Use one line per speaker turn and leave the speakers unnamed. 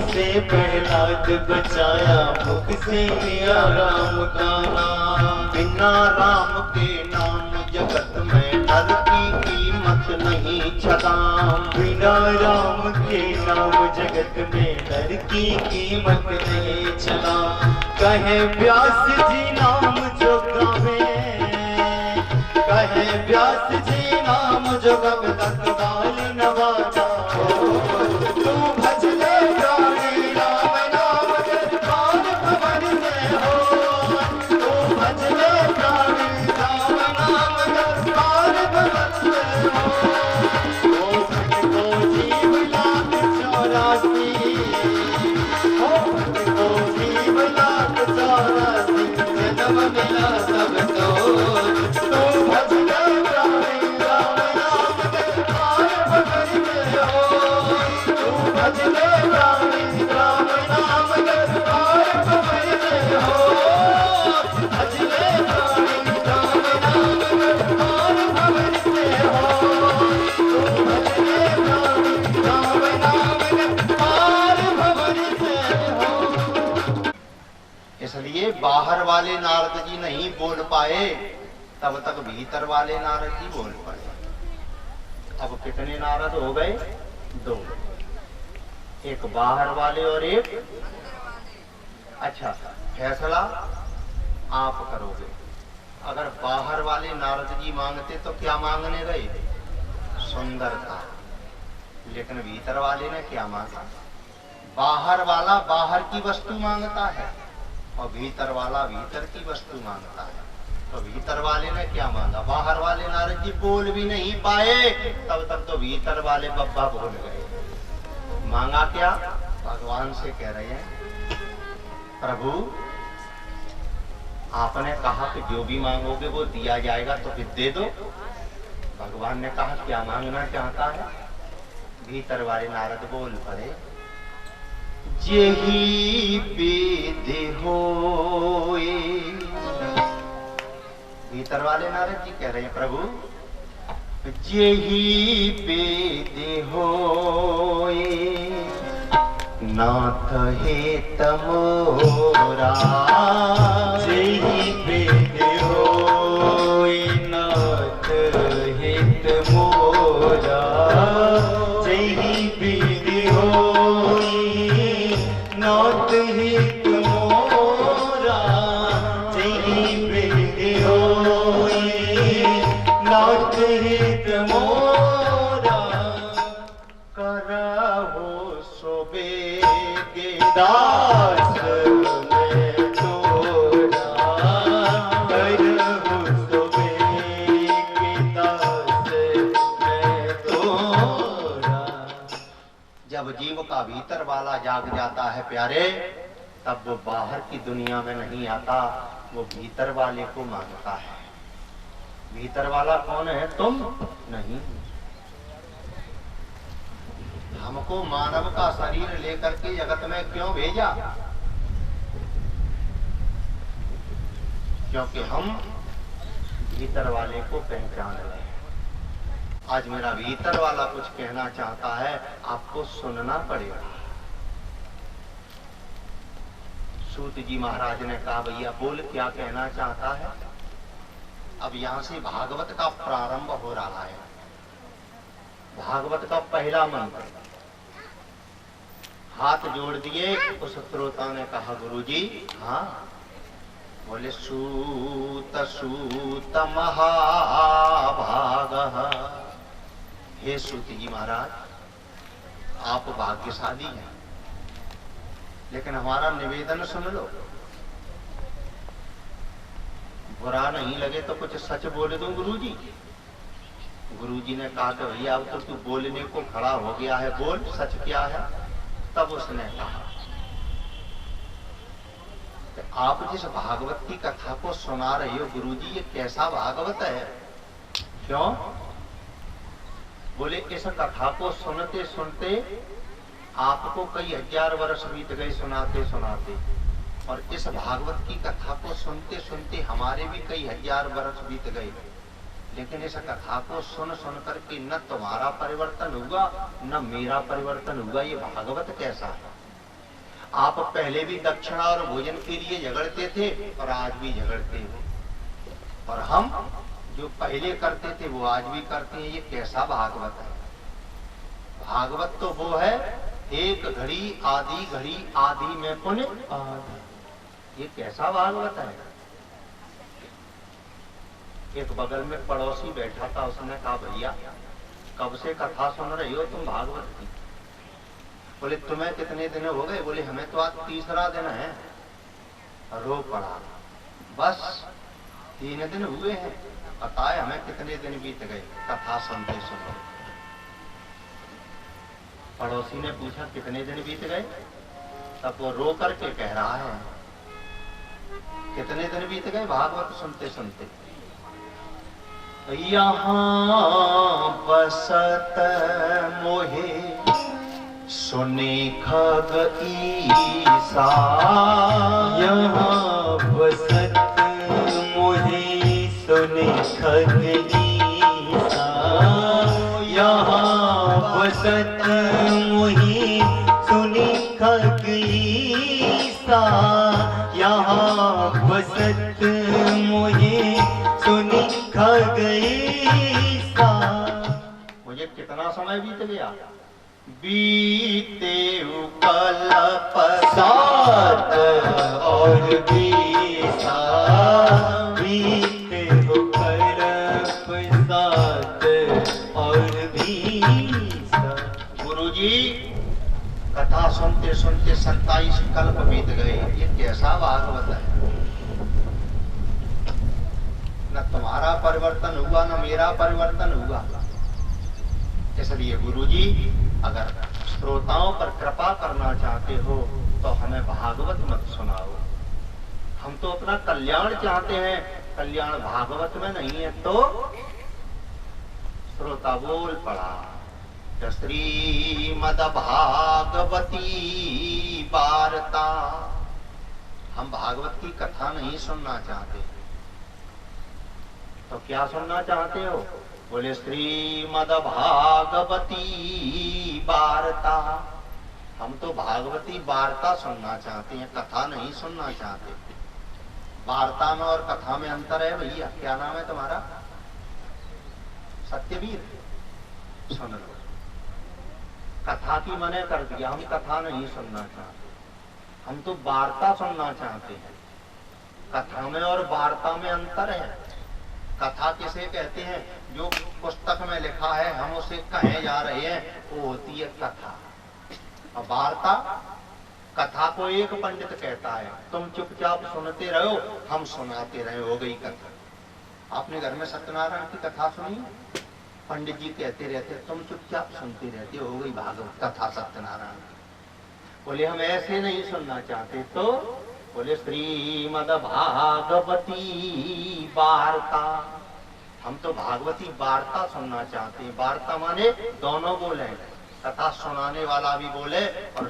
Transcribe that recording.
से प्रहलाद बचाया, मुख से लिया राम का नाम। बिना राम के नाम जगत में नर की कीमत नहीं छदाम। बिना राम के नाम जगत में नर की कीमत नहीं छदाम। कहे व्यास जी नाम जो गावे, कहे व्यास जी नाम जो गग तक दाल नवाजा। तू भज ले प्राणी राम नाम दरबार भवन में हो। तू भज ले प्राणी राम नाम दरबार भवन में हो। ओ भक्त को जीव लाख 84, ओ भक्त को जीव लाख 84 जन्म मिला सब तो। तू भज ले प्राणी राम नाम दरबार भवन में हो। तू भज ले प्राणी राम नाम दरबार भवन में हो। भज ले प्राणी राम नाम दरबार भवन में हो। तू भज ले प्राणी राम नाम दरबार भवन में हो। इसलिए बाहर वाले नारद जी नहीं बोल पाए, तब तक भीतर वाले नारद जी बोल पड़े। अब कितने नारद हो गए? 2, एक बाहर वाले और एक। अच्छा, फैसला आप करोगे। अगर बाहर वाले नारद जी मांगते तो क्या मांगने गए? सुंदरता। लेकिन भीतर वाले ने क्या मांगा? बाहर वाला बाहर की वस्तु मांगता है और भीतर वाला भीतर की वस्तु मांगता है। तो भीतर वाले ने क्या मांगा? बाहर वाले नारद जी बोल भी नहीं पाए, तब तक तो भीतर वाले बब्बा बोल गए। मांगा क्या? भगवान से कह रहे हैं, प्रभु आपने कहा कि जो भी मांगोगे वो दिया जाएगा, तो फिर दे दो। भगवान ने कहा क्या मांगना चाहता है? भीतर वाले नारद बोल पड़े, जेहि विधि होए। भीतर वाले नारद जी कह रहे हैं, प्रभु जेहि विधि होए, नाथ हेत मोरा। जेहि विधि होए, नाथ हेत मोरा। जेहि विधि होए, नाथ हेत मोरा। जेहि विधि होए, नाथ हेत मोरा। करहु सो बेगे दास में तोरा। करहु सो बेगे दास में तोरा। जब जीव का भीतर वाला जाग जाता है प्यारे, तब वो बाहर की दुनिया में नहीं आता, वो भीतर वाले को मांगता है। भीतर वाला कौन है? तुम नहीं। हमको मानव का शरीर लेकर के जगत में क्यों भेजा? क्योंकि हम भीतर वाले को पहचान रहे हैं। आज मेरा भीतर वाला कुछ कहना चाहता है, आपको सुनना पड़ेगा। सूत जी महाराज ने कहा, भैया बोल क्या कहना चाहता है। अब यहां से भागवत का प्रारंभ हो रहा है। भागवत का पहला मंत्र। हाथ जोड़ दिए, उस श्रोता ने कहा, गुरुजी हाँ। बोले, सूत सूत महाभाग। हे सूत जी महाराज, आप भाग्यशाली हैं, लेकिन हमारा निवेदन सुन लो। बुरा नहीं लगे तो कुछ सच बोल दूं गुरुजी। गुरुजी ने कहा कि भैया अब तो तू बोलने को खड़ा हो गया है, बोल सच क्या है। तब उसने कहा कि आप जिस भागवत की कथा को सुना रहे हो गुरुजी, ये कैसा भागवत है? क्यों? बोले, इस कथा को सुनते सुनते आपको कई हजार वर्ष बीत गए सुनाते सुनाते, और इस भागवत की कथा को सुनते सुनते हमारे भी कई हजार वर्ष बीत गए, लेकिन इस कथा को सुन सुन करके न तुम्हारा परिवर्तन हुआ न मेरा परिवर्तन हुआ। ये भागवत कैसा है? आप पहले भी दक्षिणा और भोजन के लिए झगड़ते थे और आज भी झगड़ते हो, और हम जो पहले करते थे वो आज भी करते हैं। ये कैसा भागवत है? भागवत तो वो है, एक घड़ी आधी में पुण्य आधी। ये कैसा भागवत है? एक बगल में पड़ोसी बैठा था, उसने कहा भैया कब से कथा सुन रही हो तुम भागवत की? बोले तुम्हें कितने दिन हो गए? बोले हमें तो आज तीसरा दिन है। रो पड़ा, बस 3 दिन हुए हैं, बताए हमें कितने दिन बीत गए कथा सुनते सुनो। पड़ोसी ने पूछा कितने दिन बीत गए? तब वो रो करके कह रहा है कितने दिन बीत गए भागवत सुनते सुनते? यहाँ बसत मोहे सुने खग ईसा,
यहाँ बसत मोहे सुने खग ईसा, यहाँ बसत मोहे सुने खग ईसा, यहाँ बसत मोहे सुने खग ईसा।
मुझे कितना समय बीत गया? बीते कल्प 7
और 20 बीते कल्प 7 और 20।
गुरुजी कथा सुनते सुनते 27 कल्प बीत गए। ये कैसा भागवत है? न तुम्हारा परिवर्तन हुआ न मेरा परिवर्तन हुआ। इसलिए गुरुजी अगर श्रोताओं पर कृपा करना चाहते हो तो हमें भागवत मत सुनाओ। हम तो अपना कल्याण चाहते हैं, कल्याण भागवत में नहीं है। तो श्रोता बोल पड़ा श्रीमद् भागवती वार्ता। हम भागवत की कथा नहीं सुनना चाहते, तो क्या सुनना चाहते हो? बोले श्रीमद् भागवती वार्ता। हम तो भागवती वार्ता सुनना चाहते हैं, कथा नहीं सुनना चाहते। वार्ता में और कथा में अंतर है भैया। क्या नाम है तुम्हारा? सत्यवीर। सुन लो, कथा की मने कर दिया, हम कथा नहीं सुनना चाहते, हम तो वार्ता सुनना चाहते हैं। कथा में और वार्ता में अंतर है। कथा किसे कहते हैं? जो पुस्तक में लिखा है हम उसे कहे जा रहे हैं, वो होती है कथा। और वार्ता, कथा को एक पंडित कहता है, तुम चुपचाप सुनते रहो, हम सुनाते रहे, हो गई कथा। आपने घर में सत्यनारायण की कथा सुनी? पंडित जी कहते रहते, तुम चुपचाप सुनते रहते, हो गई भागवत कथा सत्यनारायण। बोले हम ऐसे नहीं सुनना चाहते। तो बोले श्रीमद् भागवती वार्ता। हम तो भागवती वार्ता सुनना चाहते हैं। वार्ता माने दोनों बोले, कथा सुनाने वाला भी बोले और